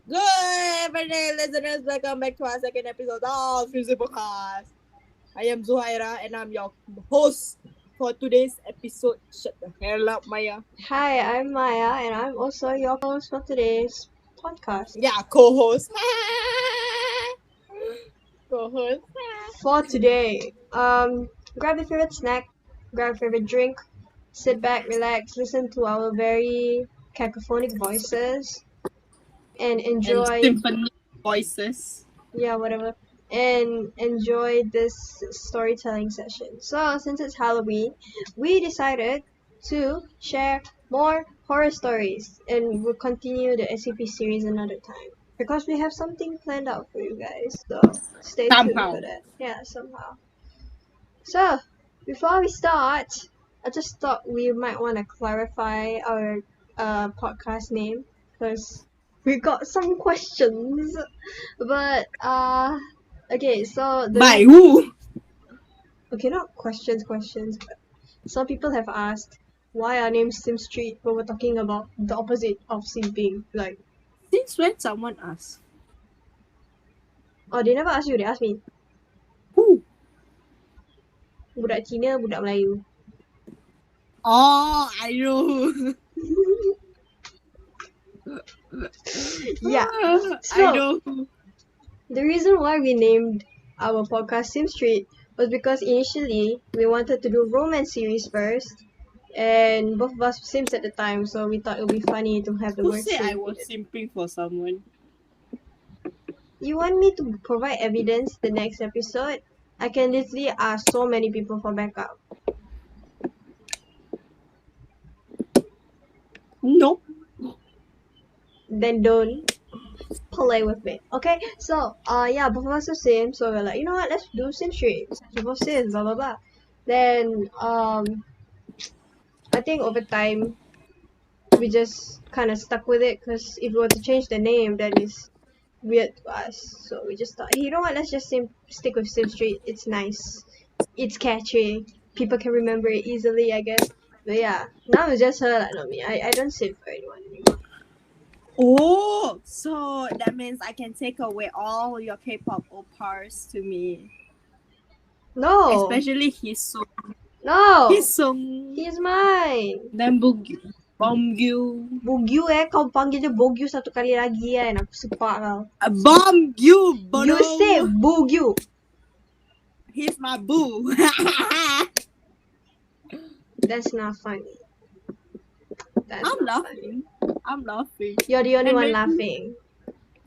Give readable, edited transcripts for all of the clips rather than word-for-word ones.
Good evening, listeners. Welcome back to our second episode of Music Podcast. I am Zuhairah and I'm your host for today's episode. Shut the hell up, Maya. Hi, I'm Maya, and I'm also your host for today's podcast. Yeah, co-host. Co-host. For today, grab your favorite snack, grab your favorite drink, sit back, relax, listen to our very cacophonic voices, and And enjoy, symphony voices. whatever, and enjoy this storytelling session. So, since it's Halloween, we decided to share more horror stories, and we'll continue the SCP series another time because we have something planned out for you guys. So stay tuned Somehow. for that. Yeah, somehow. So before we start, I just thought we might want to clarify our podcast name because we got some questions. But okay, so By who? okay, not questions, but some people have asked why our name Simp Street, but we're talking about the opposite of simping. Like, Since when someone asked? oh, they never asked you, they asked me. Who? Budak Cina, budak Melayu. Oh, I know. Yeah. I So know. the reason why we named our podcast Sim Street was because initially we wanted to do romance series first, and both of us were Sims at the time, so we thought it would be funny to have the Who word said I Sim. was simping for someone? You want me to provide evidence the next episode? I can literally ask so many people for backup. No. Then don't play with me. Okay, so yeah, both of us are Sims, so we're like, you know what, let's do Sim Street. Both Sims, blah blah blah. Then I think over time we just kind of stuck with it because if we were to change the name, then it's weird to us. So we just thought, hey, you know what? Let's just stick with Sim Street. It's nice. It's catchy. People can remember it easily, I guess. But yeah, now it's just her, like, not me. I don't sim for anyone anymore. Oh, so that means I can take away all your K-pop opars to me, No, especially Hisung. no, Hisung, he's mine. then Bomgyu, Bugyu kau panggil dia Bugyu satu kali lagi kan. Aku sepak kau. Bomgyu, You say bono. Bugyu. He's my boo. That's not funny. That's I'm not funny. laughing. I'm laughing. You're the only And one maybe- laughing.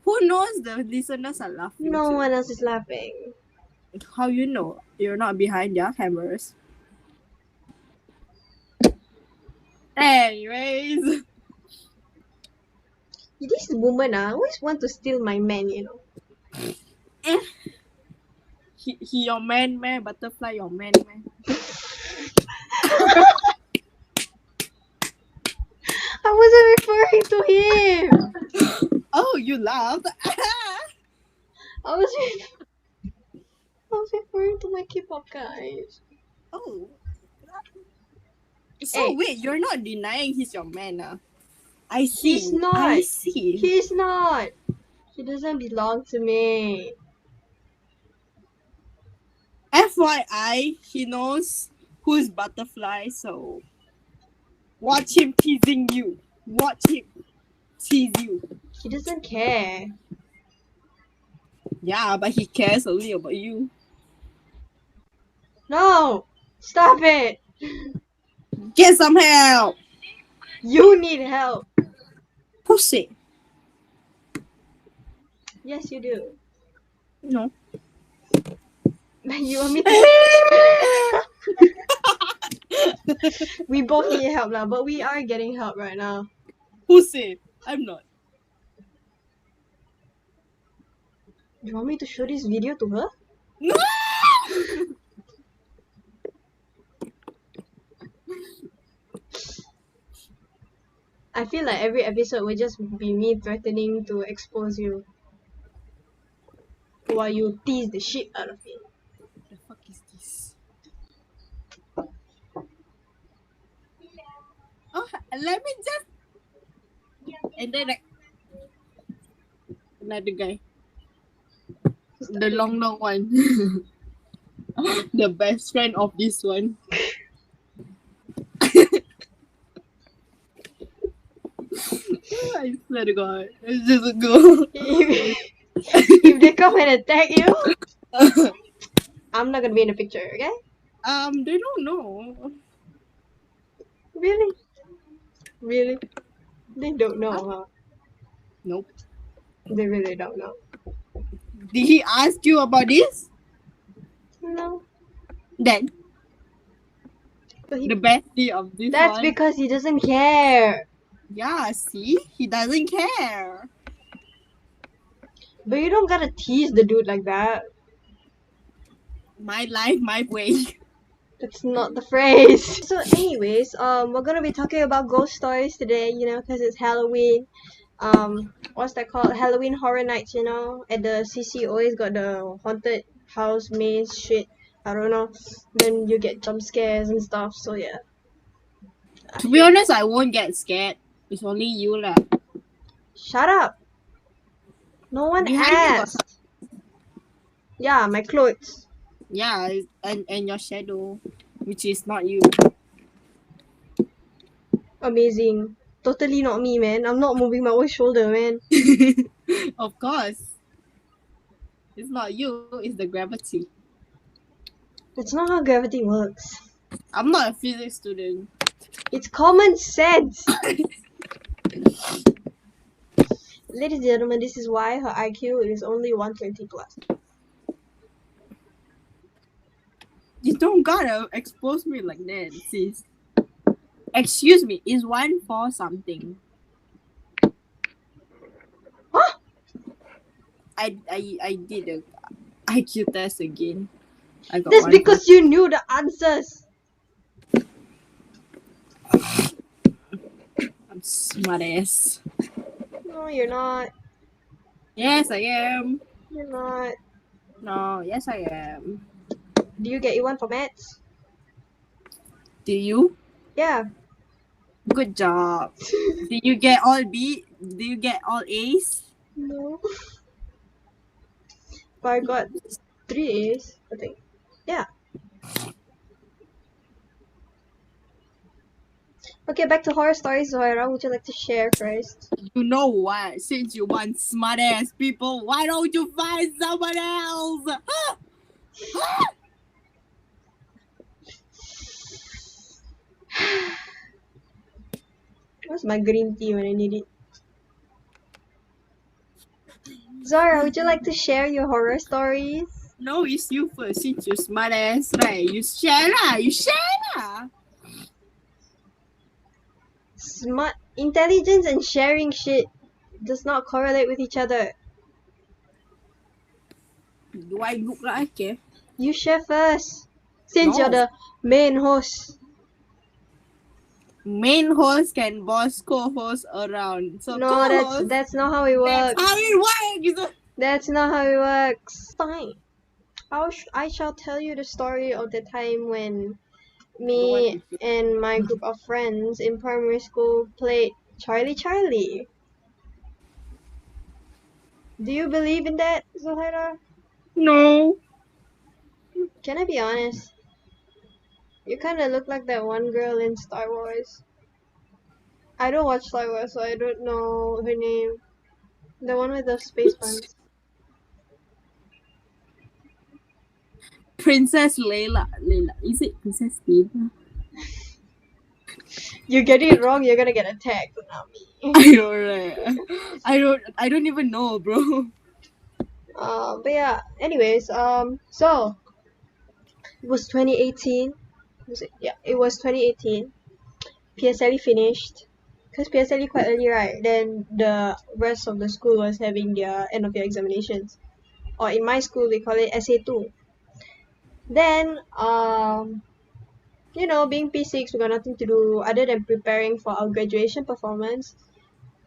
Who knows the listeners are laughing No too? one else is laughing. How you know? You're not behind their cameras. Anyways. This woman always want to steal my man, you know. He your man, butterfly your man. I wasn't referring to him. Oh, you laughed. I was referring to my K-pop guys. Oh. So Hey. wait, you're not denying he's your man, I see. He's not. I see. He's not. He doesn't belong to me. FYI, he knows who's butterfly, so watch him teasing you. Watch him tease you. He doesn't care. Yeah, but he cares only about you. No! Stop it! Get some help. You need help. Who said? Yes, you do. No. You want me to... We both need help now, but we are getting help right now. Who said? I'm not. You want me to show this video to her? No! I feel like every episode will just be me threatening to expose you. While you tease the shit out of me. What the fuck is this? Oh, let me just... And then another guy. The long one. The best friend of this one. I swear to God. It's just a go. If they come and attack you, I'm not gonna be in the picture, okay? They don't know. Really? Really? They don't know, huh? Nope. They really don't know. Did he ask you about this? No. Then But the bestie of this that's one. because he doesn't care. Yeah, see? He doesn't care. But you don't gotta tease the dude like that. My life, my way. That's not the phrase. So anyways, we're gonna be talking about ghost stories today, you know, because it's Halloween. What's that called? Halloween Horror Nights, you know? At the CC always got the haunted house maze shit. I don't know. Then you get jump scares and stuff, so yeah. To be honest, I won't get scared. It's only you lah. Shut up! No one Behind you got asked. Yeah, my clothes. Yeah, and your shadow, which is not you. Amazing. Totally not me, man. I'm not moving my own shoulder, man. Of course. It's not you, it's the gravity. That's not how gravity works. I'm not a physics student. It's common sense. Ladies and gentlemen, this is why her IQ is only 120 plus. You don't gotta expose me like that, sis. Excuse me, is 1 4 something? Huh? I did a IQ test again. I got That's 1 because you knew the answers. I'm smart ass. No, you're not. Yes, I am. You're not. No, yes, I am. Do you get E1 for maths? Do you? Yeah. Good job. Did you get all B? Do you get all A's? No. But I got 3 A's, I think. Yeah. Okay, back to horror stories, Zuhairah. Would you like to share first? You know what? Since you want smart ass people, why don't you find someone else? Where's my green tea when I need it? Zara, would you like to share your horror stories? No, it's you first. Since you smart ass, right? You share lah. You share lah. Smart intelligence and sharing shit does not correlate with each other. Do I look like I care? You share first. Since No. you're the main host. Main host can boss co-host around. So No, co-host, that's not how it works. that's how it works. That's not how it works. Fine. I shall tell you the story of the time when me and my group of friends in primary school played Charlie. Do you believe in that, Zuhairah? No. Can I be honest? You kinda look like that one girl in Star Wars. I don't watch Star Wars, so I don't know her name. The one with the space buns. Princess Layla. Is it Princess Layla? You get it wrong, you're gonna get attacked, not me. I know, right? I don't even know, bro. But yeah, anyways, so it was 2018. Was it? Yeah, it was 2018. PSLE finished. Because PSLE quite early, right? Then the rest of the school was having their end of year examinations. Or in my school, we call it SA2. Then, you know, being P6, we got nothing to do other than preparing for our graduation performance.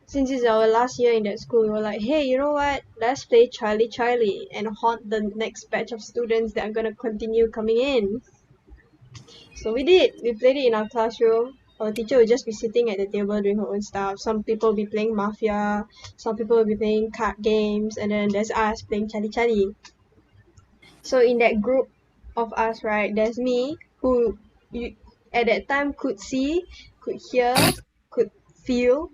Since it's our last year in that school, we were like, hey, you know what? Let's play Charlie and haunt the next batch of students that are gonna continue coming in. So we did. We played it in our classroom. our teacher would just be sitting at the table doing her own stuff. Some people will be playing Mafia, some people will be playing card games, and then there's us playing Chali Chali. So in that group of us, right, there's me who you, at that time could see, could hear, could feel.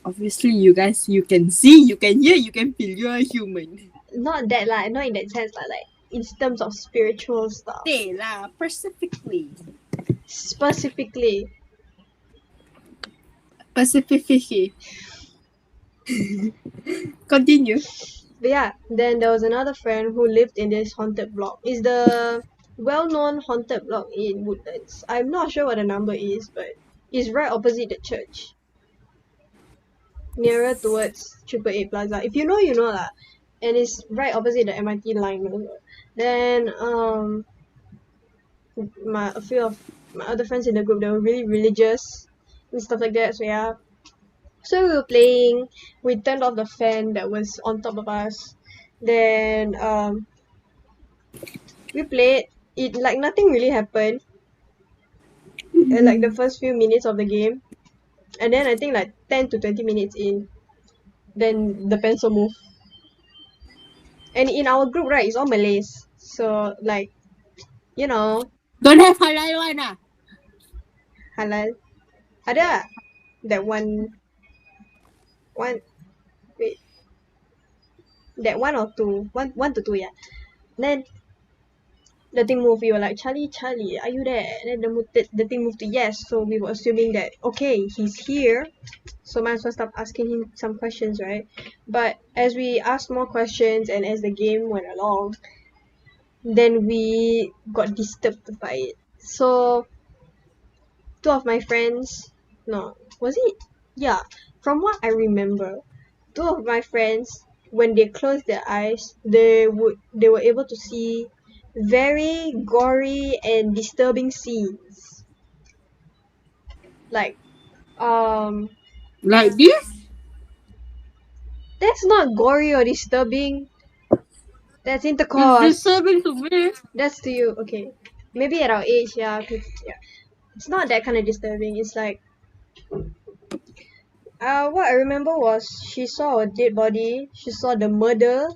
Obviously, you guys, you can see, you can hear, you can feel. You're a human. Not that like, not in that sense, like in terms of spiritual stuff. Say lah, specifically. Specifically. Specifically. Continue. But yeah, then there was another friend who lived in this haunted block. It's the well-known haunted block in Woodlands. I'm not sure what the number is, but it's right opposite the church. Nearer towards 888 Plaza. If you know, you know lah. And it's right opposite the MRT line also. Then a few of my other friends in the group, they were really religious and stuff like that. So yeah. So we were playing. We turned off the fan that was on top of us. Then we played. It like nothing really happened. At like the first few minutes of the game, and then I think like 10 to 20 minutes in, then the pencil moved. And in our group, right, it's all Malays. So like, you know, Don't have halal one ah. halal. Ada that one. Wait, that one or two, one to two, yeah. Then the thing moved. We were like, Charlie, Charlie, are you there? And then the thing moved to yes. So we were assuming that okay, he's here. So might as well stop asking him some questions, right? But as we asked more questions and as the game went along, then we got disturbed by it. So two of my friends, no, was it? Yeah, from what I remember, two of my friends, when they closed their eyes, they were able to see very gory and disturbing scenes. Like this? that's not gory or disturbing. That's It's intercourse. disturbing to me. That's to you, okay. Maybe at our age, yeah, yeah. It's not that kind of disturbing. It's like what I remember was she saw a dead body. She saw the murder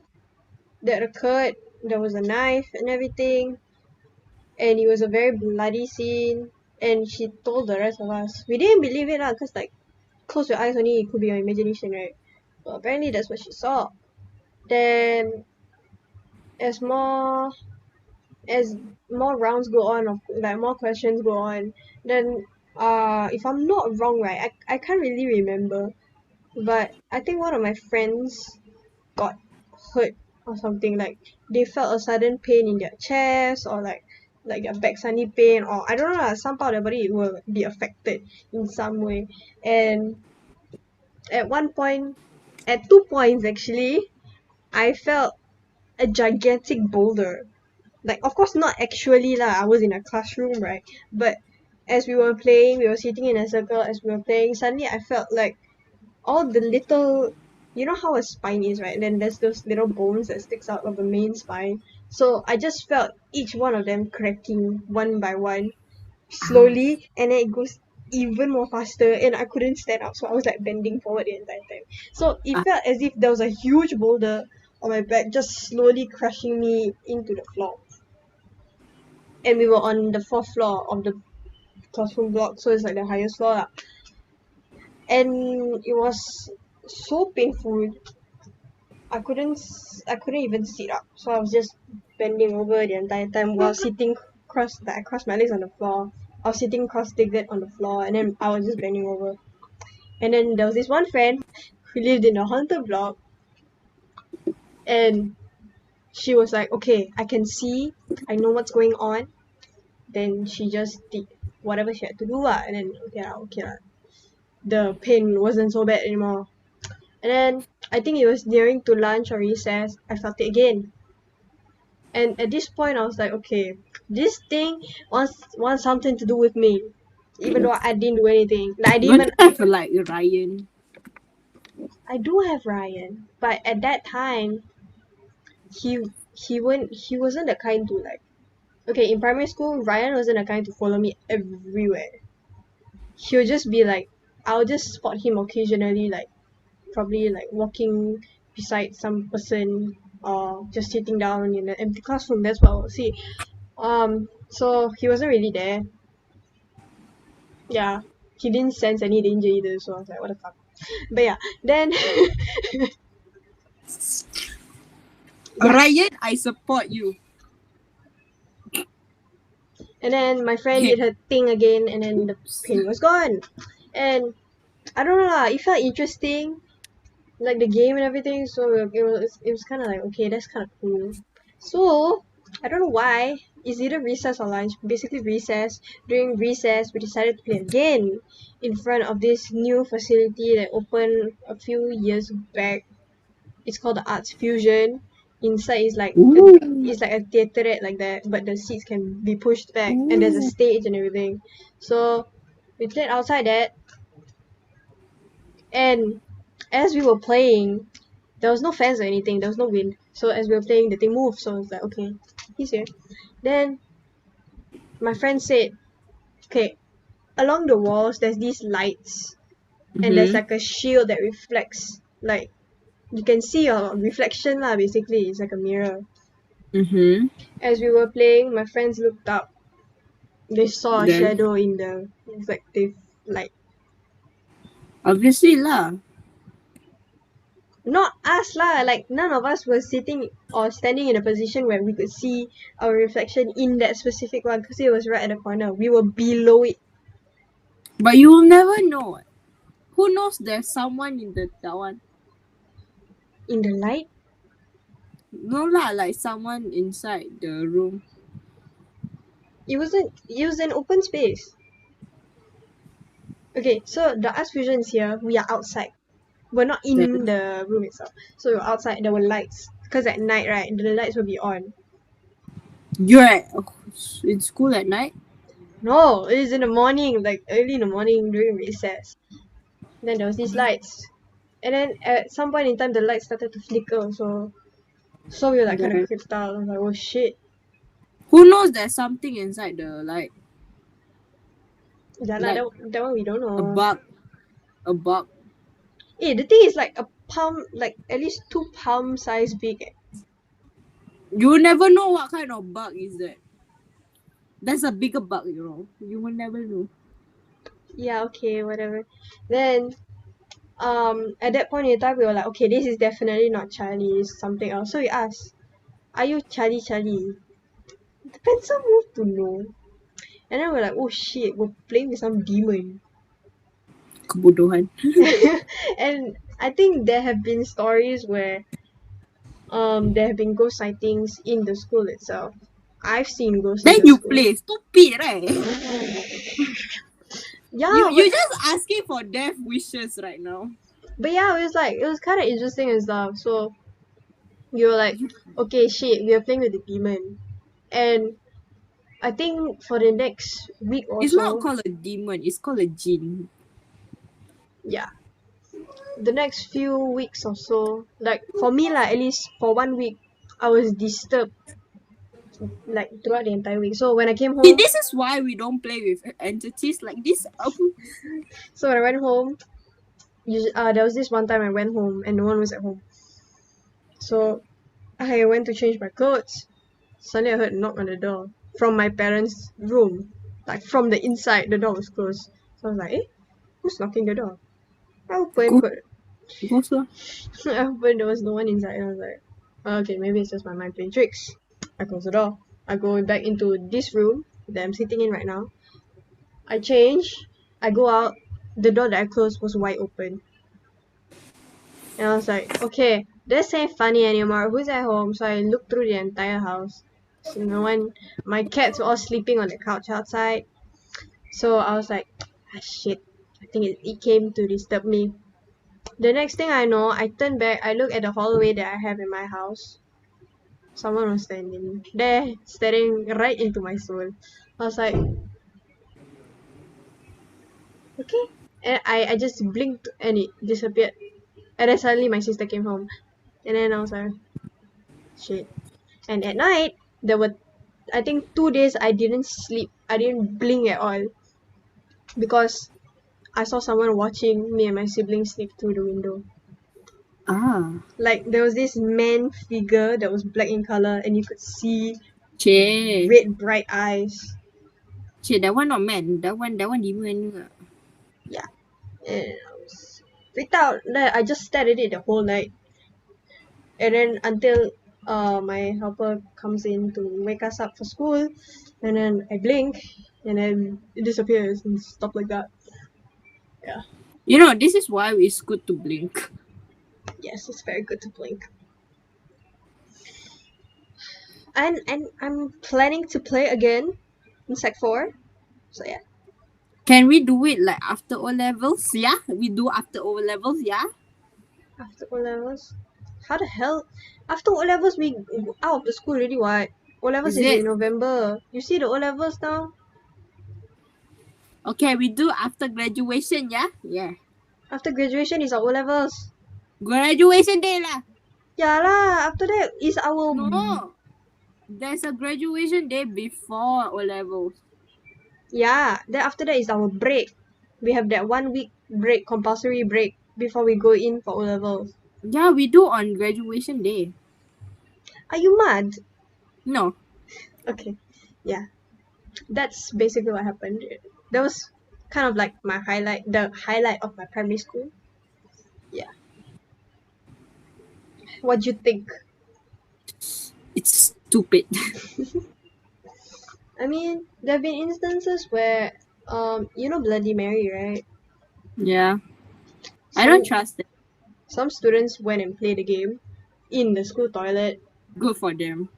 that occurred. There was a knife and everything, and it was a very bloody scene. And she told the rest of us. We didn't believe it, cause like, close your eyes only, it could be your imagination, right? But apparently that's what she saw. Then as more rounds go on, of like more questions go on, then if I'm not wrong, right, I can't really remember, but I think one of my friends got hurt or something, like they felt a sudden pain in their chest or like their back suddenly pain, or I don't know lah, some part of their body will be affected in some way. And at two points actually, I felt a gigantic boulder. Like, of course not actually lah, I was in a classroom, right? But as we were playing, we were sitting in a circle as we were playing, suddenly I felt like all the little, you know how a spine is, right? And then there's those little bones that sticks out of the main spine. So I just felt each one of them cracking one by one, slowly, and then it goes even more faster, and I couldn't stand up, so I was like bending forward the entire time. So it felt as if there was a huge boulder on my back just slowly crushing me into the floor. And we were on the 4th floor of the classroom block, so it's like the highest floor lah. And it was so painful. I couldn't even sit up, so I was just bending over the entire time while sitting I crossed my legs on the floor. I was sitting cross-legged on the floor, and then I was just bending over. And then there was this one friend who lived in a haunted block, and she was like, okay, I can see, I know what's going on. Then she just did whatever she had to do and then okay lah. The pain wasn't so bad anymore. And then I think it was nearing to lunch or recess, I felt it again. And at this point I was like, okay, this thing wants something to do with me, even though I didn't do anything. Like I didn't even have like Ryan. I do have Ryan, but at that time he wasn't the kind to like, okay, in primary school, Ryan wasn't the kind to follow me everywhere. he'll just be like, I'll just spot him occasionally, like probably like walking beside some person or just sitting down in an empty classroom. That's what I'll see. So he wasn't really there. Yeah, he didn't sense any danger either. So I was like, what the fuck. But yeah, then yeah. Ryan, I support you. And then my friend did her thing again, and then the pain was gone. And I don't know lah, it felt interesting, like the game and everything. So it was kind of like, okay, that's kind of cool. So I don't know why. It's either recess or lunch. Basically recess. During recess, we decided to play again in front of this new facility that opened a few years back. It's called the Arts Fusion. Inside is like it's like a theaterette like that, but the seats can be pushed back and there's a stage and everything. So we played outside that, and as we were playing, there was no fans or anything, there was no wind. So as we were playing, the thing moved. So I was like, okay, he's here. Then my friend said, okay, along the walls there's these lights, and there's like a shield that reflects, like you can see your reflection lah. Basically, it's like a mirror. As we were playing, my friends looked up. They saw a shadow in the reflective light. Obviously lah. Not us lah, like none of us were sitting or standing in a position where we could see our reflection in that specific one, because it was right at the corner. We were below it. But you will never know. Who knows there's someone in that one? In the light? No lah, like someone inside the room. It was an open space. Okay, so the Arts Fusion is here. We are outside. We're not in the room itself. So we're outside. There were lights. Because at night, right, the lights will be on. You're in school at night? No, it is in the morning, like early in the morning during recess. Then there was these lights. And then at some point in time, the lights started to flicker. So we were like kind of creeped out. I was like, oh shit. Who knows there's something inside the light? Yeah, like, that one we don't know. A bug. Hey, the thing is like a palm, like at least 2 palm size big. You never know what kind of bug is that. That's a bigger bug, you know. You will never know. Yeah, okay, whatever. Then, at that point in time, we were like, okay, this is definitely not Charlie, it's something else. So we asked, are you Charlie? The pencil moved to no. And then we're like, oh shit, we're playing with some demon. Kebodohan. And I think there have been stories where there have been ghost sightings in the school itself. I've seen ghosts. Then you play stupid, right? Yeah, you're just asking for death wishes right now. But yeah, it was kind of interesting and stuff. So we were like, okay, shit, we are playing with the demon. And I think for the next week or it's so... It's not called a demon, it's called a jinn. Yeah. The next few weeks or so, like for me, like at least for 1 week, I was disturbed like throughout the entire week. So when I came home... This is why we don't play with entities like this. So when I went home, there was this one time I went home and no one was at home. So I went to change my clothes. Suddenly I heard a knock on the door from my parents' room. Like from the inside, the door was closed. So I was like, eh, who's knocking the door? I opened, but I opened, there was no one inside. And I was like, okay, maybe it's just my mind playing tricks. I close the door. I go back into this room that I'm sitting in right now. I change. I go out. The door that I closed was wide open. And I was like, okay, this ain't funny anymore. Who's at home? So I looked through the entire house. So no one. My cats were all sleeping on the couch outside. So I was like, ah, shit. I think it came to disturb me. The next thing I know, I turn back. I look at the hallway that I have in my house. Someone was standing there, staring right into my soul. I was like, okay. And I just blinked and it disappeared. And then suddenly my sister came home. And then I was like, shit. And at night, there were, I think 2 days I didn't sleep. I didn't blink at all. Because I saw someone watching me and my siblings sneak through the window. Ah. Like there was this man figure that was black in color, and you could see Che. red bright eyes. Che, that one not man. That one demon juga. Yeah, and I was freaked out. Then I just stared at it the whole night, and then until my helper comes in to wake us up for school, and then I blink, and then it disappears and stuff like that. Yeah. You know, this is why it's good to blink. Yes, it's very good to blink. And I'm planning to play again in Sec 4. So yeah. Can we do it like after O levels? Yeah, we do after O levels. Yeah. After O levels? How the hell? After O levels we out of the school already what? O levels Is is it? in November. You see the O levels now? Okay, we do after graduation. Yeah. Yeah. After graduation is our O levels. Graduation day lah. Yeah lah. After that is our No. There's a graduation day before O levels. yeah. Then after that is our break. We have that 1 week break, compulsory break before we go in for O levels. Yeah, we do on graduation day. Are you mad? No. Okay. Yeah. That's basically what happened. That was kind of like my highlight, the highlight of my primary school. Yeah. What'd you think? It's stupid. I mean, there have been instances where, you know Bloody Mary, right? Yeah. I don't trust them. Some students went and played the game in the school toilet. Good for them.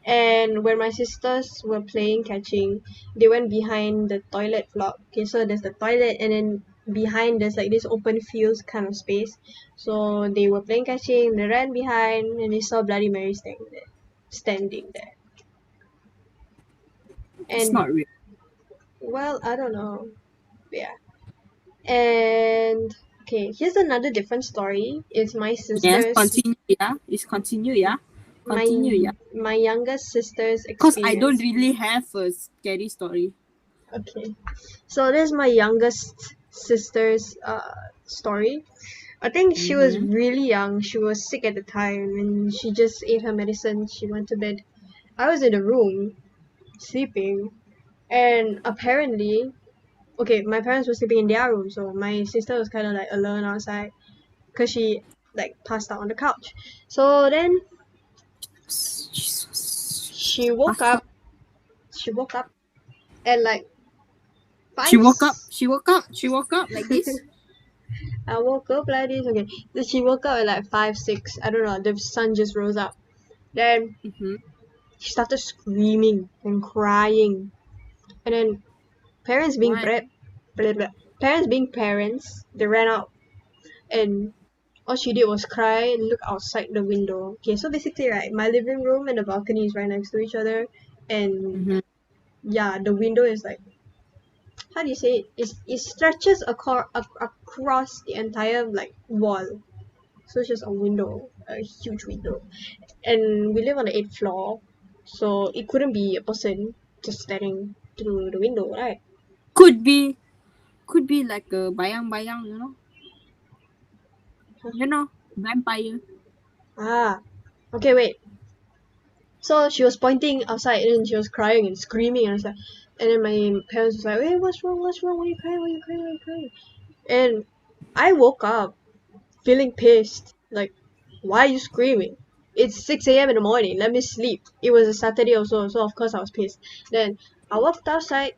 And when my sisters were playing catching, they went behind the toilet block. Okay, so there's the toilet, and then behind there's like this open fields kind of space. So they were playing catching, they ran behind, and they saw Bloody Mary standing there. It's And not real. well, I don't know. Yeah. And okay, here's another different story. It's my sister's Yes, continue. Yeah. It's continue. Yeah. Continue. Yeah. my younger sister's Because experience. I don't really have a scary story. Okay, so this is my youngest sister's story. I think she was really young. She was sick at the time, and she just ate her medicine. She went to bed. I was in the room sleeping, and apparently, okay, my parents were sleeping in their room, so my sister was kind of like alone outside because she like passed out on the couch. So then Jesus. she woke up. She woke up at like She woke up like this. I woke up like this. Okay, so she woke up at like 5, 6. I don't know. The sun just rose up. Then she started screaming and crying, and then parents being Why? parents being parents, they ran out, and all she did was cry and look outside the window. Okay, so basically, right, my living room and the balcony is right next to each other, and yeah, the window is like, how do you say it? It stretches across the entire like wall. So it's just a window, a huge window. And we live on the 8th floor, so it couldn't be a person just staring through the window, right? Could be like a bayang-bayang, you know. You know, vampire. Ah, okay, wait. So she was pointing outside, and then she was crying and screaming, and stuff. And then my parents was like, "Hey, what's wrong? What's wrong? Why are you crying? Why are you crying? Why are you crying?" And I woke up feeling pissed. Like, why are you screaming? It's 6 a.m. in the morning. Let me sleep. It was a Saturday also, so of course I was pissed. Then I walked outside.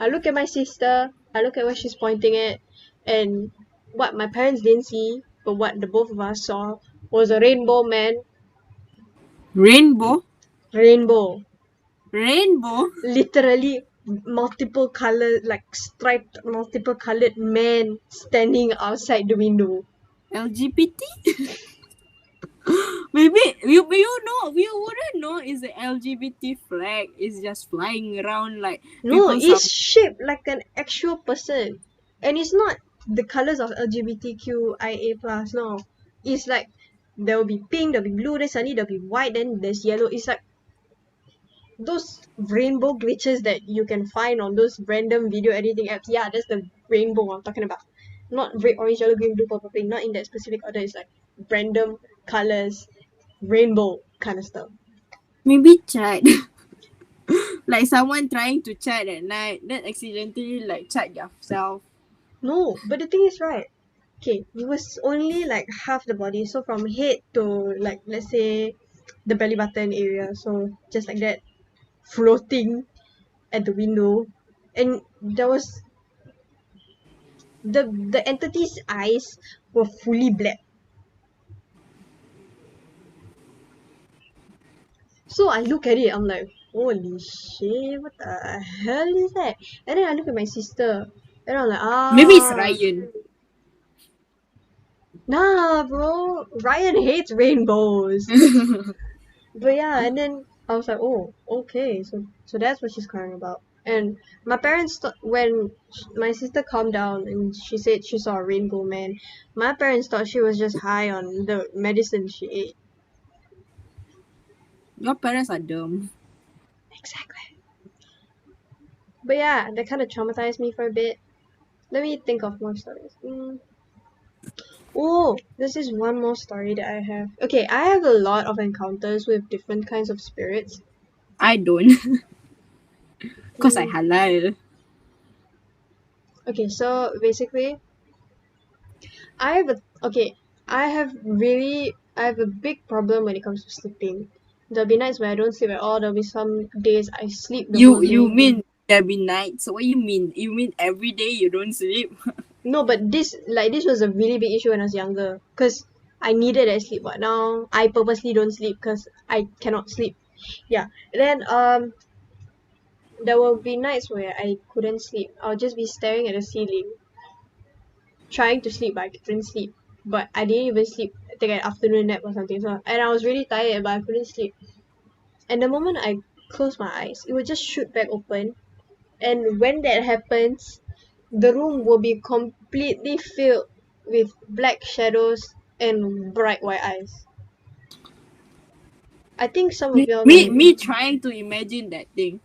I look at my sister. I look at where she's pointing at, and what my parents didn't see, but what the both of us saw, was a rainbow man. Rainbow. Rainbow. Literally Multiple color, like striped, multiple colored man standing outside the window. LGBT. Maybe you know, we wouldn't know it's the LGBT flag. It's just flying around like No, people. it's shaped like an actual person, and it's not the colors of LGBTQIA plus. No, it's like there will be pink, there'll be blue, then suddenly there'll be white, then there's yellow. It's like those rainbow glitches that you can find on those random video editing apps. Yeah, that's the rainbow I'm talking about. Not red, orange, yellow, green, blue, purple, pink. Not in that specific order. It's like random colors, rainbow kind of stuff. Maybe chat. Like someone trying to chat at night, then accidentally like chat yourself. No, but the thing is, right? Okay, it was only like half the body, so from head to like let's say the belly button area, so just like that, floating at the window, and there was the entity's eyes were fully black. So I look at it, I'm like, holy shit, what the hell is that? And then I look at my sister, and I'm like, Maybe it's ah, Ryan. nah, bro, Ryan hates rainbows. But yeah, and then I was like, oh, okay, so that's what she's crying about. And my parents when my sister calmed down and she said she saw a rainbow man, my parents thought she was just high on the medicine she ate. Your parents are dumb. Exactly. But yeah, that kind of traumatized me for a bit. Let me think of more stories. Oh, this is one more story that I have. Okay, I have a lot of encounters with different kinds of spirits. I don't. Cause I Mm, halal. Okay, so basically, I have a okay. I have a big problem when it comes to sleeping. There'll be nights where I don't sleep at all. There'll be some days I sleep the whole You day. mean there'll be nights? So what you mean? You mean every day you don't sleep? No, but this was a really big issue when I was younger, cause I needed that sleep. But now I purposely don't sleep cause I cannot sleep. Yeah. Then there will be nights where I couldn't sleep. I'll just be staring at the ceiling, trying to sleep, but I couldn't sleep. But I didn't even sleep. Take an afternoon nap or something. So and I was really tired, but I couldn't sleep. And the moment I close my eyes, it will just shoot back open. And when that happens, the room will be completely filled with black shadows and bright white eyes. I think some of y'all me may. me trying to imagine that thing.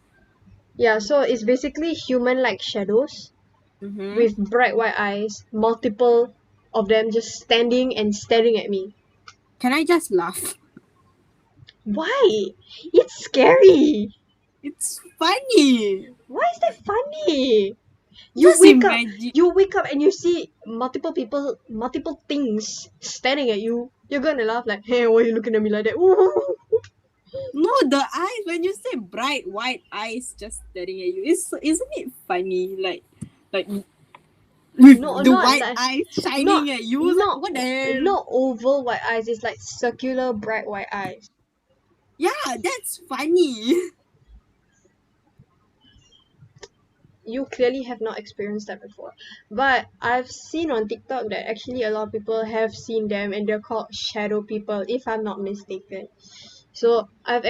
Yeah, so it's basically human like shadows Mm-hmm. with bright white eyes, multiple of them just standing and staring at me. Can I just laugh? Why? It's scary. It's funny. Why is that funny? You Just wake up, imagine. you wake up and you see multiple people, multiple things staring at you. You're gonna laugh like, hey, why are you looking at me like that? Ooh. No, the eyes. When you say bright white eyes just staring at you, isn't it funny? Like No, with the not white like, eyes not, shining at you. It's like, not, what the hell? not oval white eyes. It's like circular bright white eyes. Yeah, that's funny. You clearly have not experienced that before. But I've seen on TikTok that actually a lot of people have seen them and they're called shadow people, if I'm not mistaken. So I've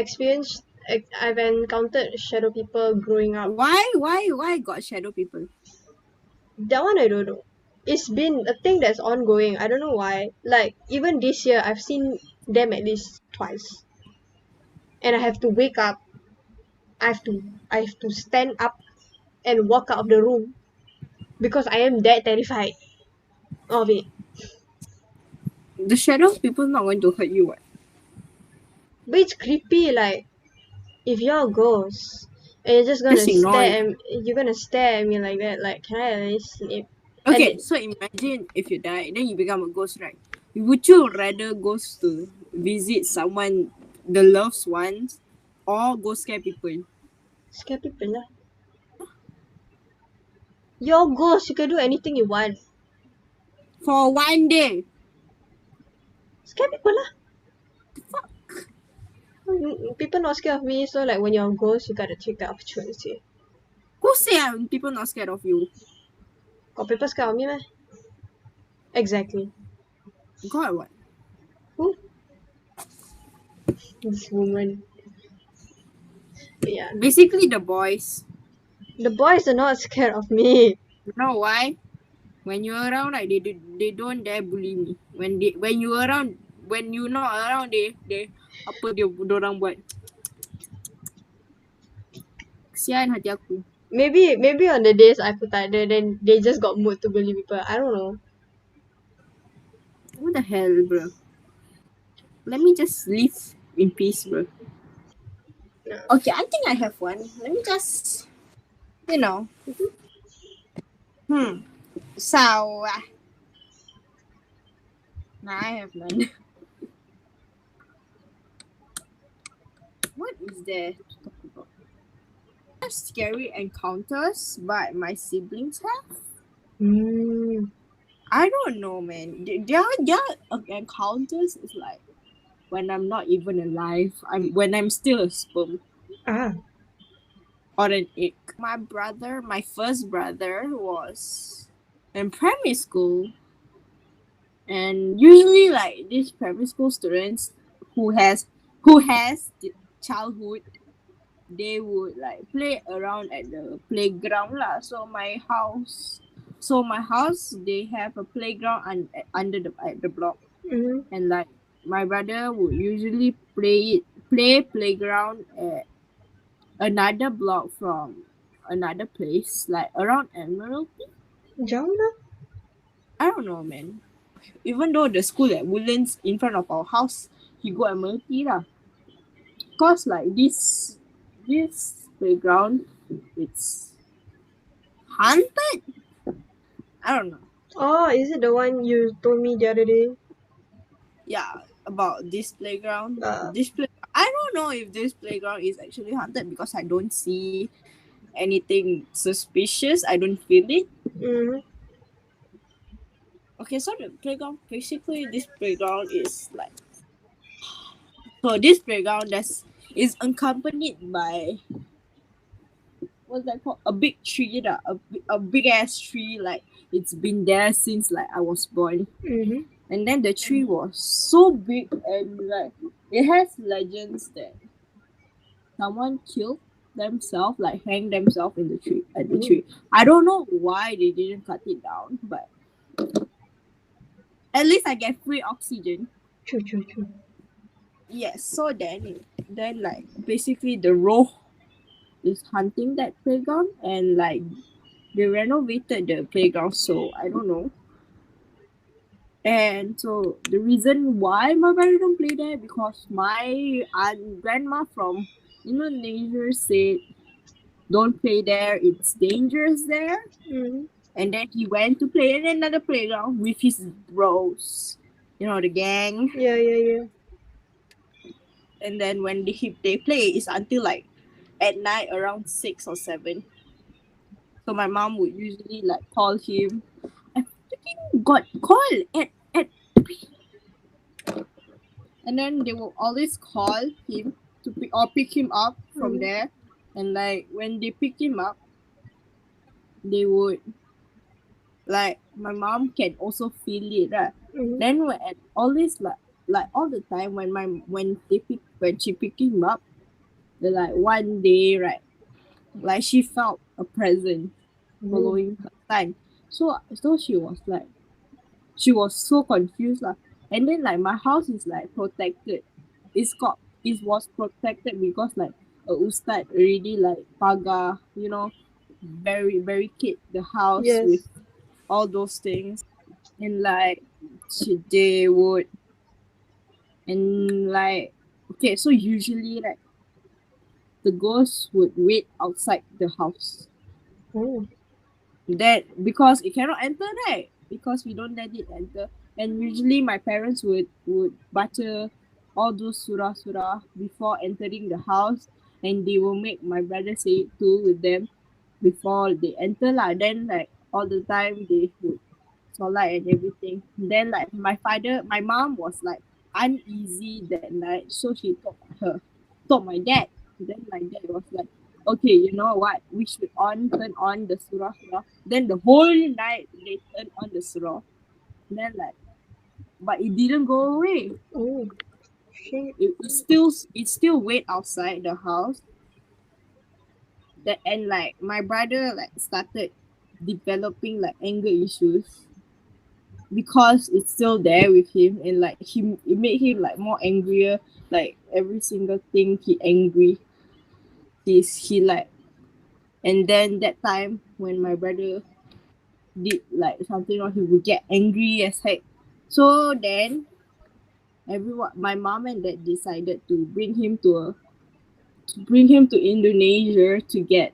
encountered shadow people growing up. Why got shadow people? That one I don't know. It's been a thing that's ongoing. I don't know why. Like even this year, I've seen them at least twice, and I have to wake up. I have to stand up and walk out of the room because I am that terrified of it. The shadow people not going to hurt you. What? But it's creepy. Like if you're a ghost and Just ignore it. you're gonna stare at me like that. Like can I at least sleep? And Okay, so imagine if you die, then you become a ghost, right? Would you rather go to visit someone, the loved ones, or go scare people? scare people lah. You're a ghost. You can do anything you want. For one day. Scare people lah. People not scared of me, so like when you're a ghost, you gotta take the opportunity. Who say people not scared of you? Got people scared of me, meh? Exactly. God, what? Who? This woman. But yeah. Basically, the boys. The boys are not scared of me. You know why? When you're around, like they don't dare bully me. When you around, when you not around, they apa dia orang buat? Kesian hati aku. maybe on the days aku tak ada, then they just got mood to bully people. I don't know. What the hell, bro? Let me just live in peace, bro. No. Okay, I think I have one. Let me just, you know. So, nah, I have none. What is there to talk about? Scary encounters, but my siblings have. I don't know, man. Their encounters is like when I'm not even alive. When I'm still a sperm Ah. or an egg. My first brother was in primary school, and usually like these primary school students who has the childhood, they would like play around at the playground lah. So my house, they have a playground under at the block, and like my brother would usually play playground at another block from another place, like around Admiralty. Jauh lah. I don't know, man. Even though the school at Woodlands in front of our house, he go Admiralty lah. Cause like this playground, it's haunted. I don't know. Oh, is it the one you told me the other day? Yeah, about this playground. Uh. I don't know if this playground is actually haunted because I don't see anything suspicious. I don't feel it. Okay, so the playground, basically this playground is like, so this playground is accompanied by, what's that called? A big tree, a big ass tree. Like it's been there since like I was born. And then the tree was so big, and like it has legends that someone killed themselves, like hang themselves in the tree at the tree. I don't know why they didn't cut it down, but at least I get free oxygen. True. Yes, so then like basically the row is hunting that playground, and like they renovated the playground, so I don't know. And so the reason why my brother don't play there, because my grandma from Indonesia said don't play there, it's dangerous there. And then he went to play in another playground with his bros, the gang. Yeah. And then when they play, it's until like at night around 6 or 7. So my mom would usually like call him. I freaking got called at and then they will always call him to pick him up from there. And like when they pick him up, they would, like, my mom can also feel it, right? Then when always like all the time when she picked him up, like one day, right, like she felt a presence following her time. So she was so confused lah. And then like my house is like protected. It was protected because like a ustad already like pagar, barricade the house with all those things. And like they would, and like, okay, so usually like the ghost would wait outside the house. That because it cannot enter, right? Because we don't let it enter. And usually my parents would baca all those surah before entering the house, and they will make my brother say it too with them before they enter lah. Then like all the time they would solat and everything. Then like my mom was like uneasy that night, so she told my dad. Then my dad was like, okay, you know what, we should turn on the surah. Then the whole night they turned on the surah. Then like, but it didn't go away. It still wait outside the house. And like my brother like started developing like anger issues because it's still there with him, and like it made him like more angrier. Like every single thing he angry, he like And then that time when my brother did like something wrong, he would get angry as heck. So then my mom and dad decided to bring him to Indonesia to get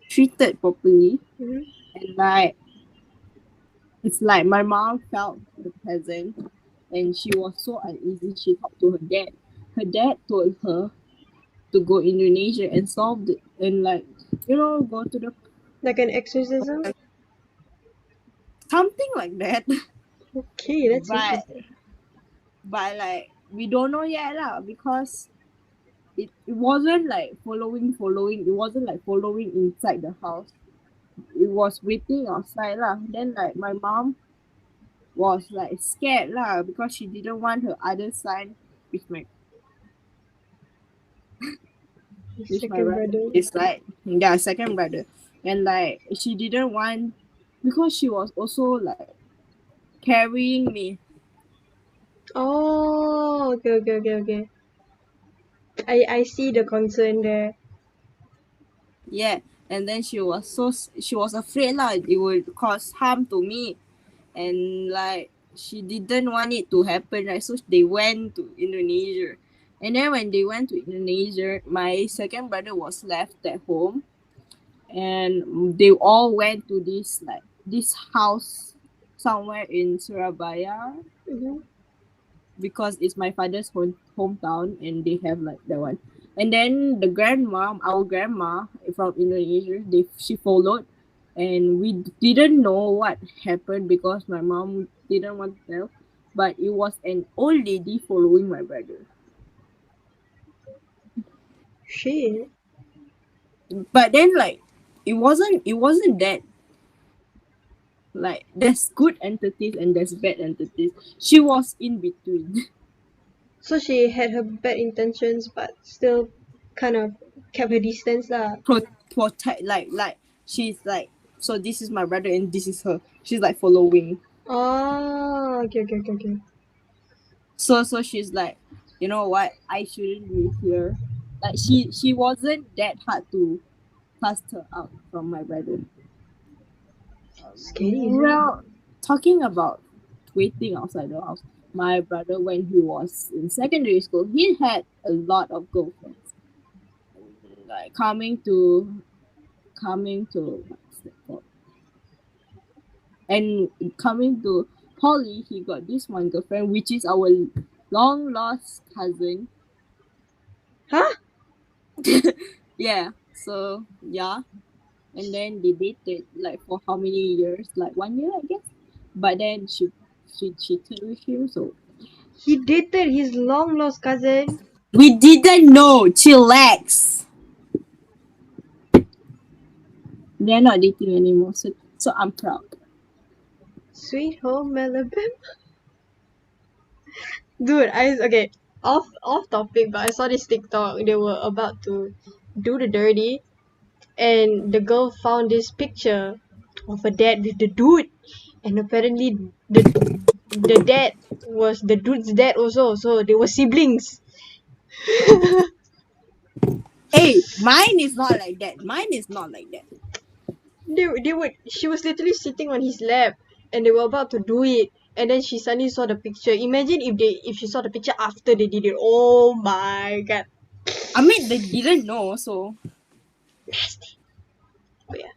treated properly. Mhm. And like it's like my mom felt the present and she was so uneasy. She talked to her dad. Her dad told her to go Indonesia and solve it and like go to the Like an exorcism? something like that. Okay, that's but interesting. but like we don't know yet lah because it wasn't like following. It wasn't like following inside the house. It was waiting outside lah. Then like my mom was like scared lah because she didn't want her other son with my Second brother. brother. It's like second brother. And like she didn't want because she was also like carrying me. Oh, okay. I see the concern there. Yeah. And then she was afraid lah it would cause harm to me. And like she didn't want it to happen, right? So they went to Indonesia. And then when they went to Indonesia, my second brother was left at home and they all went to this house somewhere in Surabaya Mm-hmm. because it's my father's hometown and they have like that one. And then our grandma from Indonesia, she followed and we didn't know what happened because my mom didn't want to tell. But it was an old lady following my brother. Shit. But then like it wasn't that like there's good entities and there's bad entities. She was in between. So she had her bad intentions, but still kind of kept her distance lah. Protect like she's like so this is my brother and this is her. She's like following. Oh, okay. So she's like, you know what? I shouldn't be here. Like she wasn't that hard to cast her out from my brother. Scary. Isn't it? Well, talking about waiting outside the house, my brother when he was in secondary school, he had a lot of girlfriends. Like coming to what's that called? And coming to poly, he got this one girlfriend, which is our long lost cousin. Huh? Yeah. So yeah. And then they dated like for how many years? Like 1 year, I guess. But then she cheated with him, so He dated his long lost cousin. we didn't know. Chillax. They're not dating anymore, so I'm proud. Sweet home Alabama. Dude, okay. Off topic, but I saw this TikTok. They were about to do the dirty, and the girl found this picture of a dad with the dude, and apparently the dad was the dude's dad also, so they were siblings. Hey, mine is not like that. Mine is not like that. She was literally sitting on his lap, and they were about to do it, and then she suddenly saw the picture. Imagine if she saw the picture after they did it. Oh my god. I mean, they didn't know, so. Nasty. Oh yeah.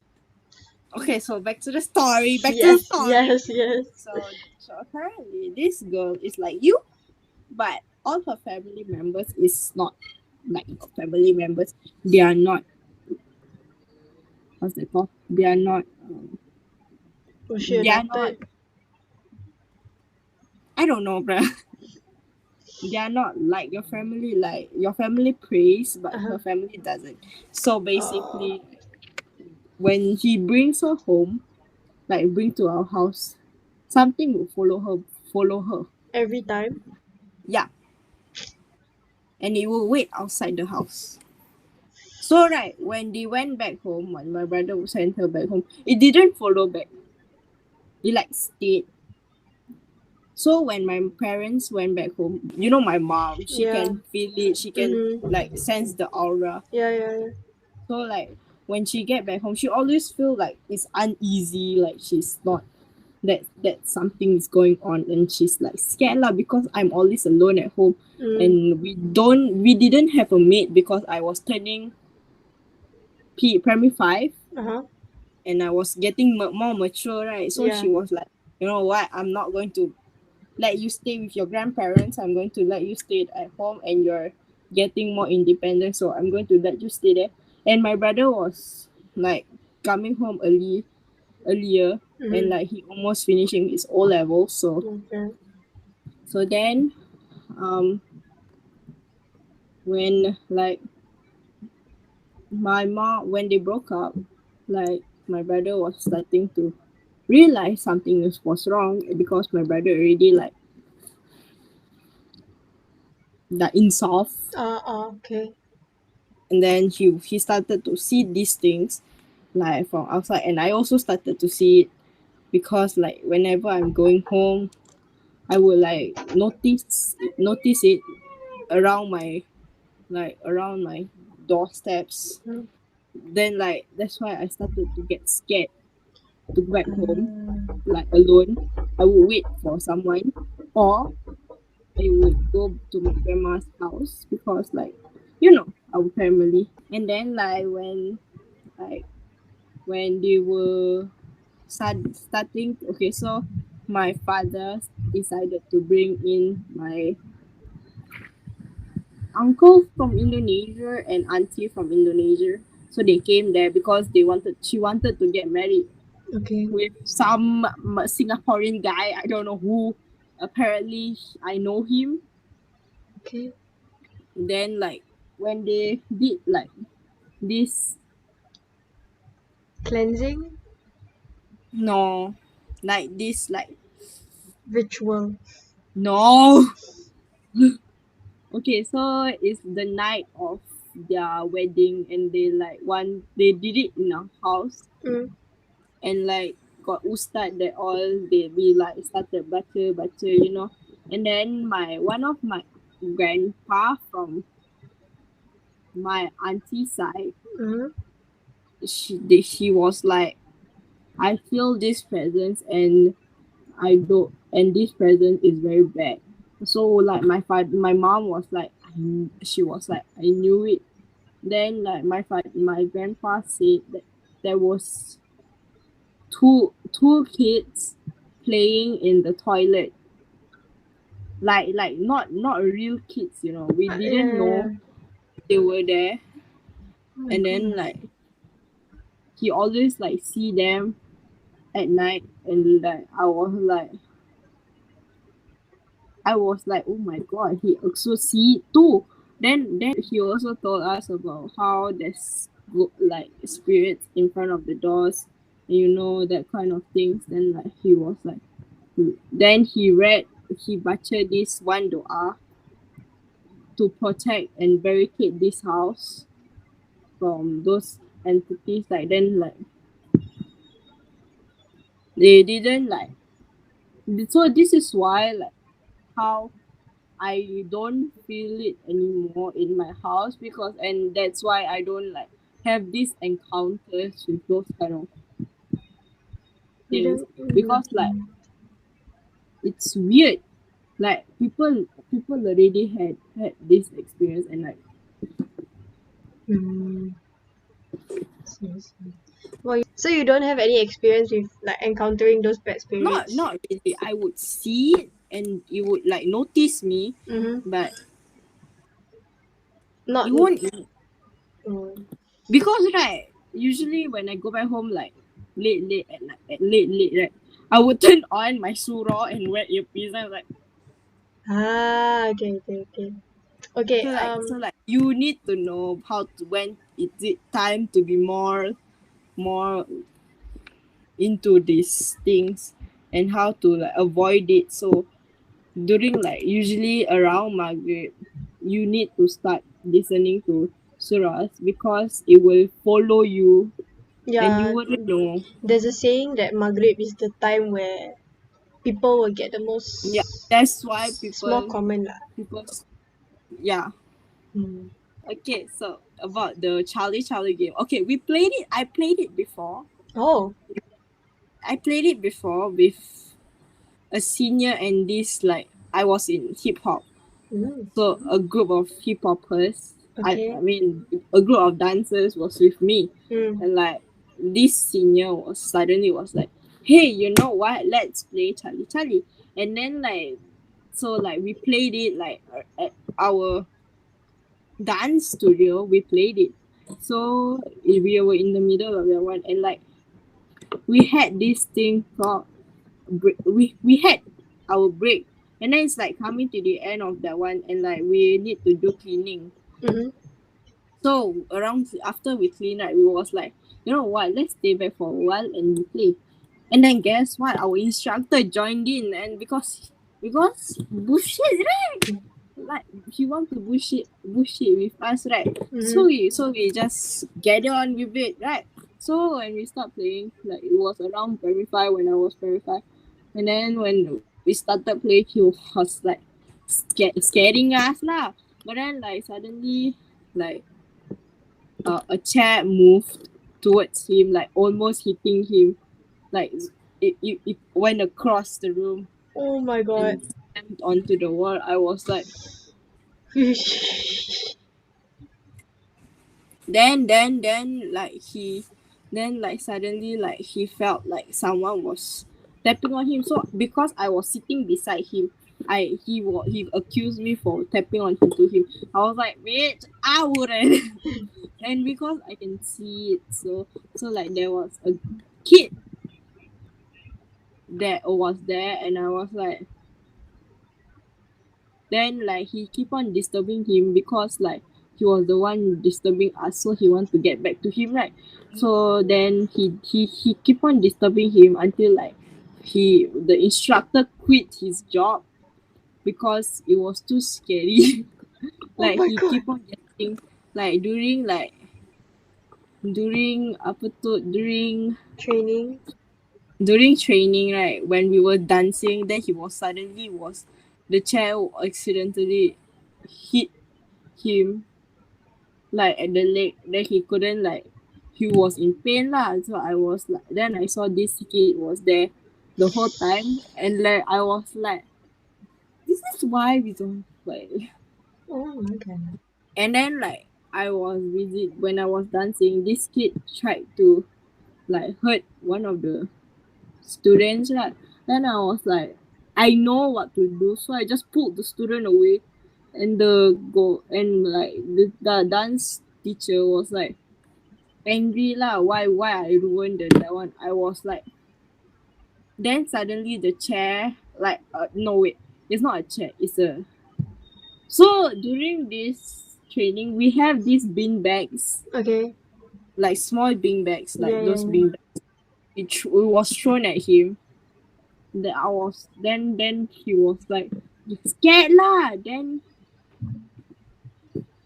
Okay, so back to the story. Yes. So apparently, this girl is like you, but all her family members is not like your family members. They are not. What's that called? They are not. Was she They are adopted? not. I don't know, bruh. They are not like your family. Like your family prays, but her family doesn't. So basically, when he brings her home, like bring to our house, something will follow her. Every time. Yeah. And it will wait outside the house. So right, when they went back home, when my brother sent her back home, it didn't follow back. It like stayed. So when my parents went back home, you know my mom, she Yeah. can feel it, she can like sense the aura. Yeah. So like when she get back home, she always feel like it's uneasy, like she's not that something is going on, and she's like scared lah because I'm always alone at home, and we didn't have a maid because I was turning primary 5, Uh-huh. and I was getting more mature, right? So she was like, you know what, I'm not going to let you stay with your grandparents. I'm going to let you stay at home, and you're getting more independent, so I'm going to let you stay there. And my brother was like coming home earlier, and like he almost finishing his O level. So Okay. so then when like my mom, when they broke up, like my brother was starting to realize something was wrong, because my brother already like the insolve, Okay. and then he started to see these things like from outside, and I also started to see it, because like whenever I'm going home, I would like notice it around my doorsteps. Then like that's why I started to get scared to go back home like alone. I would wait for someone, or I would go to my grandma's house, because like our family. And then like when they were starting, okay, so my father decided to bring in my uncle from Indonesia and auntie from Indonesia. So they came there because she wanted to get married Okay. with some Singaporean guy. I don't know who. Apparently, I know him. Okay. Then like when they did like this, Cleansing no, like this, like ritual. no. Okay, so it's the night of their wedding, and they did it in a house, and like got ustad that all, we like started baca, and then one of my grandpa from my auntie side, she was like, I feel this presence, and I don't, and this presence is very bad. So like my mom was like, she was like, I knew it. Then like my grandpa said that there was two kids playing in the toilet, like not real kids, we didn't know they were there. And then like he always like see them at night, and like I was like, oh my god, he also see it too. Then he also told us about how there's like spirits in front of the doors, that kind of things. Then like he was like, then he baca this one doa to protect and barricade this house from those entities. Like then like they didn't like, so this is why like how I don't feel it anymore in my house, and that's why I don't like have these encounters with those kind of things, because like it's weird. Like people already had this experience, and like Well, so you don't have any experience with like encountering those bad spirits? not really. I would see it, and you would like notice me, but Not. you won't, Mm. because right, usually when I go back home like late at night, late, right, I would turn on my surah and wear earpiece. I'm like, Okay. so like you need to know when is it time to be more into these things, and how to like avoid it. So during like usually around Maghrib, you need to start listening to surahs, because it will follow you, and you Yeah, wouldn't know. there's a saying that Maghrib is the time where people will get the most. Yeah, that's why It's more common lah. people yeah. Mm. Okay, so about the Charlie game. Okay, we played it. I played it before. Oh. I played it before with a senior and this like I was in hip hop. Mm. So a group of hip hoppers, Okay. I mean a group of dancers was with me, Mm. and like this senior was suddenly was like, "Hey, you know what? Let's play Charlie." And then like, so like we played it like at our dance studio. We played it. So we were in the middle of that one, and like we had this thing called we had our break, and then it's like coming to the end of that one, and like we need to do cleaning. Mm-hmm. So around after we clean, right, we was like, you know what, let's stay back for a while and we play. And then guess what, our instructor joined in, and because bullshit, right, like he want to bullshit with us, right? Mm-hmm. So we just get on with it, right? So when we start playing, like it was around primary 5 when I was primary 5, and then when we started playing, he was like scaring us lah. But then like suddenly, like a chair moved towards him, like almost hitting him, like it went across the room Oh my god. and slammed onto the wall. I was like, then like then like suddenly like he felt like someone was tapping on him. So because I was sitting beside him, he accused me for tapping on him to him. I was like, bitch, I wouldn't. And because I can see it, so like there was a kid that was there, and I was like, then like he keep on disturbing him because like he was the one disturbing us, so he wants to get back to him, right? So then he keep on disturbing him until like the instructor quit his job because it was too scary. Oh Like my he god. keep on getting like during apa tu Training. during training, right, when we were dancing, then he was suddenly was the chair accidentally hit him like at the leg, then he couldn't like he was in pain lah. So I was like, then I saw this kid was there the whole time, and like I was like, this is why we don't play. Oh my god. And then like I was busy when I was dancing, this kid tried to like hurt one of the students, right? Then I was like, I know what to do, so I just pulled the student away, and like the dance teacher was like angry lah. Why I ruined that one? I was like, then suddenly the chair like no wait, it's not a chair, it's a. So during this training, we have these bean bags, Okay. like small bean bags, like Yeah, those yeah, bean bags. It was thrown at him. That I was then he was like, "You scared lah." Then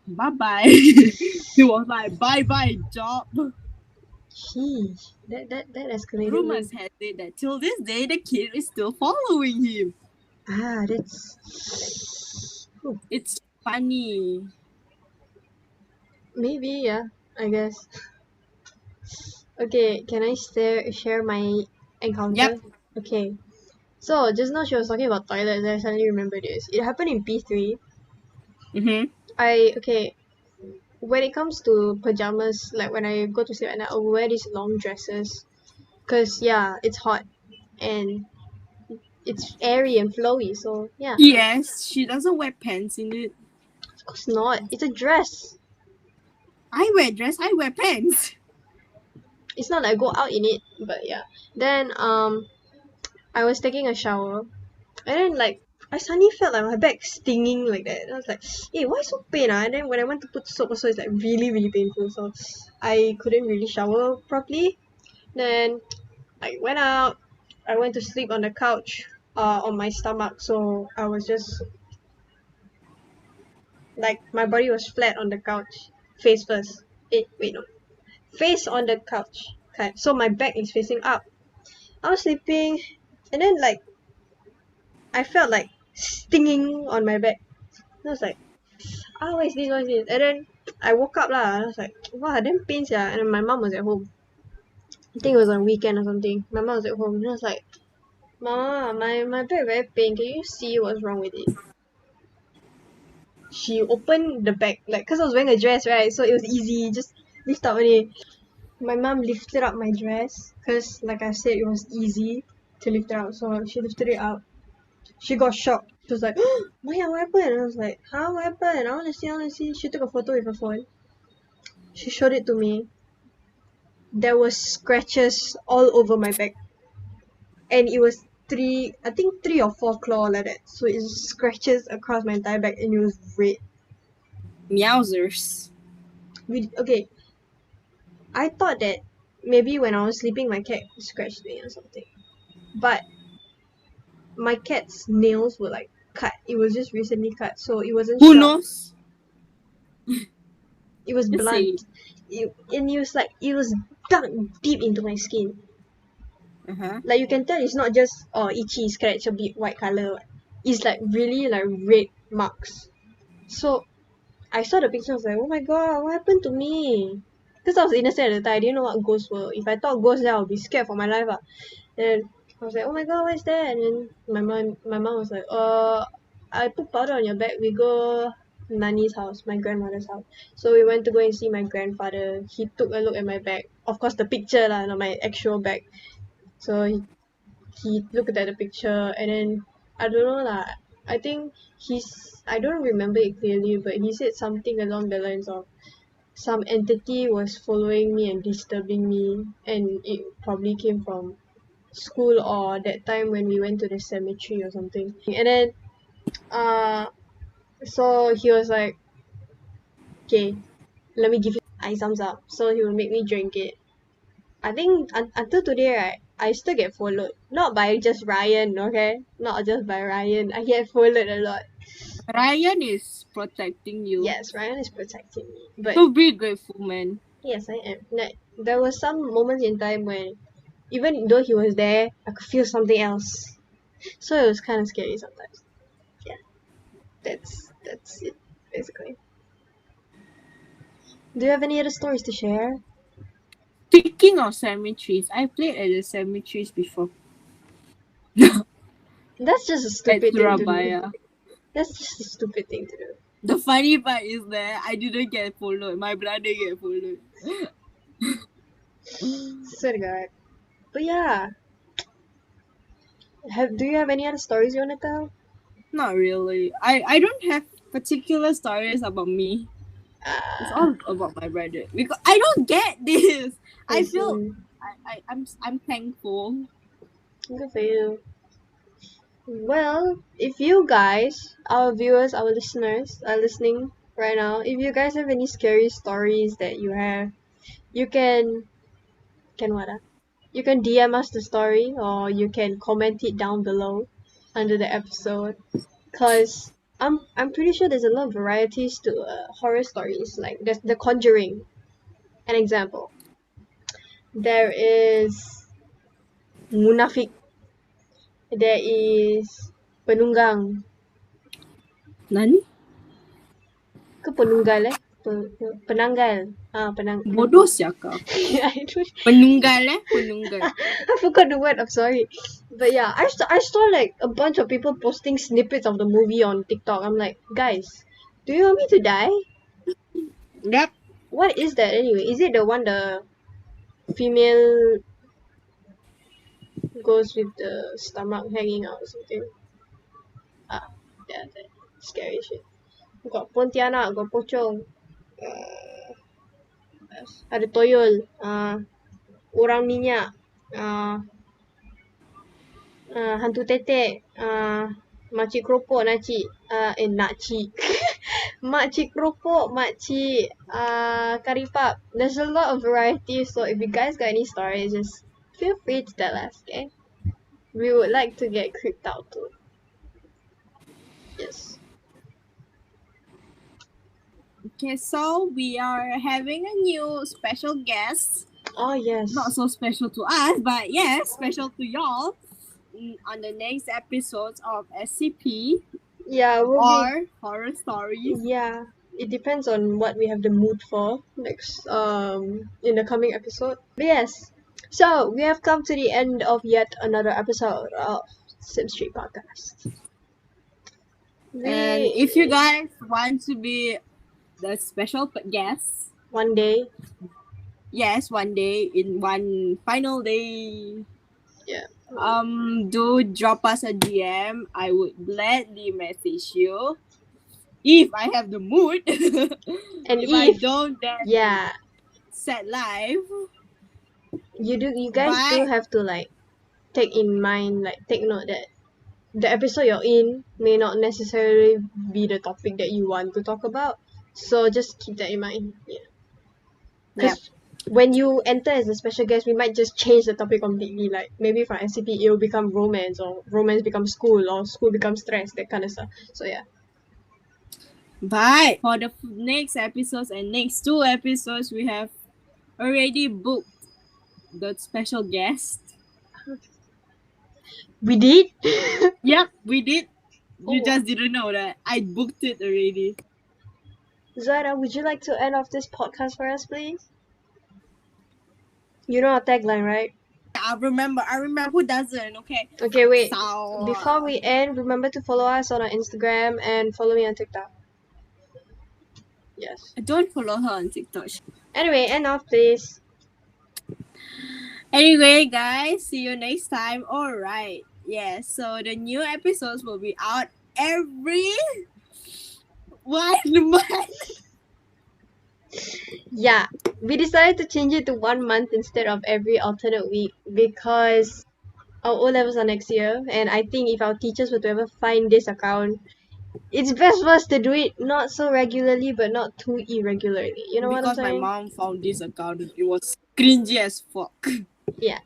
bye bye. He was like, "Bye bye job." Sheesh. That escalated. Rumors had it that till this day the kid is still following him. That's It's funny. maybe, yeah, I guess. Okay, can I share my encounter? Yep. Okay. So just now she was talking about toilets, I suddenly remember this. It happened in P3. Okay, when it comes to pajamas, like when I go to sleep at night, I'll wear these long dresses. Cause yeah, it's hot and it's airy and flowy, so yeah. Yes, she doesn't wear pants in it. Of course not. It's a dress. I wear dress. I wear pants. It's not like I go out in it, but yeah. Then I was taking a shower, and then like I suddenly felt like my back stinging like that. And I was like, hey, why so pain? And then when I went to put soap also, it's like really, really painful. So I couldn't really shower properly. Then I went out. I went to sleep on the couch on my stomach. So I was just like, my body was flat on the couch, face first. Wait, no. Face on the couch. Okay. So my back is facing up. I was sleeping, and then like I felt like stinging on my back. And I was like, what is this? And then I woke up lah. I was like, wow, damn pains, yeah. And my mom was at home. I think it was on weekend or something. My mom was at home. And I was like, Mama, my back very pain. Can you see what's wrong with it? She opened the bag, like, cause I was wearing a dress, right? So it was easy, just lift up only. My mom lifted up my dress, cause like I said, it was easy to lift it up. So she lifted it up. She got shocked. She was like, oh, Maya, what happened? And I was like, huh, what happened? I wanna see. She took a photo with her phone. She showed it to me. There was scratches all over my back. And it was three or four claw like that. So it scratches across my entire back and it was red. Meowsers. Okay. I thought that maybe when I was sleeping my cat scratched me or something. But my cat's nails were like cut. It was just recently cut, so it wasn't Who sharp. knows? It was Just blunt. say. And it was dug deep into my skin. Uh-huh. Like you can tell it's not just itchy scratch a bit white color. It's like really like red marks. So I saw the picture, I was like, oh my god, what happened to me? Because I was innocent at the time, I didn't know what ghosts were. If I thought ghosts, then I would be scared for my life. And I was like, oh my god, what is that? And then my mom was like, I put powder on your back. We go Nani's house, my grandmother's house. So we went to go and see my grandfather. He took a look at my back. Of course, the picture lah, not my actual back. So he looked at the picture and then I don't know lah. I think I don't remember it clearly, but he said something along the lines of some entity was following me and disturbing me, and it probably came from school or that time when we went to the cemetery or something. And then so he was like, okay, let me give you ice thumbs up. So he will make me drink it. I think until today, right, I still get followed. Not by just Ryan, okay? Not just by Ryan. I get followed a lot. Ryan is protecting you. Yes, Ryan is protecting me. But So be grateful, man. yes, I am. Like, there were some moments in time when even though he was there, I could feel something else. So it was kind of scary sometimes. Yeah. That's it, basically. Do you have any other stories to share? Speaking of cemeteries, I played at the cemeteries before. That's just a At stupid thing to do. Surabaya. That's just a stupid thing to do. The funny part is that I didn't get followed. My brother get followed. Swear to God. But yeah. Do you have any other stories you want to tell? Not really. I don't have particular stories about me. It's all about my brother. Because I don't get this. I feel I'm thankful. Good for you. Well, if you guys, our viewers, our listeners are listening right now, if you guys have any scary stories that you have, you can what? You can DM us the story or you can comment it down below under the episode. Cause I'm pretty sure there's a lot of varieties to horror stories. Like there's The Conjuring, an example. There is Munafik. There is Penunggang. Nani? Ke penunggal penanggal. Bodoh siapa? Penunggal penunggal. I forgot the word. I'm sorry. But yeah, I saw like a bunch of people posting snippets of the movie on TikTok. I'm like, guys, do you want me to die? Yep. What is that anyway? Is it the one the female goes with the stomach hanging out or something? Yeah, that scary shit. Got Pontianak, got pocong. Ada toyol. Orang minyak. Hantu tetek. Makcik keropok, nakcik. Nakcik. Makcik keropok, makcik kari pap. There's a lot of variety, so if you guys got any stories, just feel free to tell us, okay? We would like to get creeped out too. Yes. Okay, so we are having a new special guest. Oh yes. Not so special to us, but yes, special to y'all. On the next episodes of SCP Yeah, or horror stories. Yeah. it depends on what we have the mood for next in the coming episode. But yes, so we have come to the end of yet another episode of Simp Street Podcast. And if you guys want to be the special guest, one day, yes, one day in one final day, yeah, do drop us a DM. I would gladly message you if I have the mood. and if I don't, then yeah, set live. you guys do But have to like take in mind, like take note that the episode you're in may not necessarily be the topic that you want to talk about. So just keep that in mind. Yeah. Because when you enter as a special guest, we might just change the topic completely. Like maybe from SCP, it will become romance, or romance becomes school, or school becomes stress, that kind of stuff. So yeah. But for the next episodes and next 2 episodes, we have already booked the special guest. We did? Yep, we did. You Oh. just didn't know that. I booked it already. Zuhairah, would you like to end off this podcast for us, please? You know our tagline, right? I remember. Who doesn't? Okay. Okay, wait. So Before we end, remember to follow us on our Instagram and follow me on TikTok. Yes. don't follow her on TikTok. Anyway, end off, please. Anyway, guys, see you next time. Alright. Yeah, so the new episodes will be out every 1 month. Yeah, we decided to change it to 1 month instead of every alternate week because our O-levels are next year, and I think if our teachers were to ever find this account, it's best for us to do it not so regularly but not too irregularly. You know what I'm Because my saying? mom found this account. It was cringy as fuck. Yeah.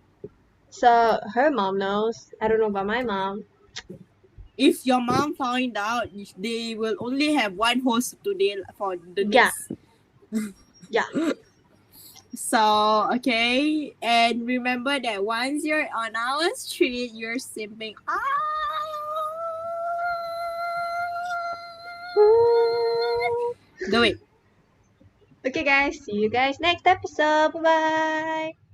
So her mom knows. I don't know about my mom. If your mom find out, they will only have one host today for the next. Yeah. So, okay. And remember that once you're on our street, you're simping. Do it. Okay, guys. See you guys next episode. Bye bye.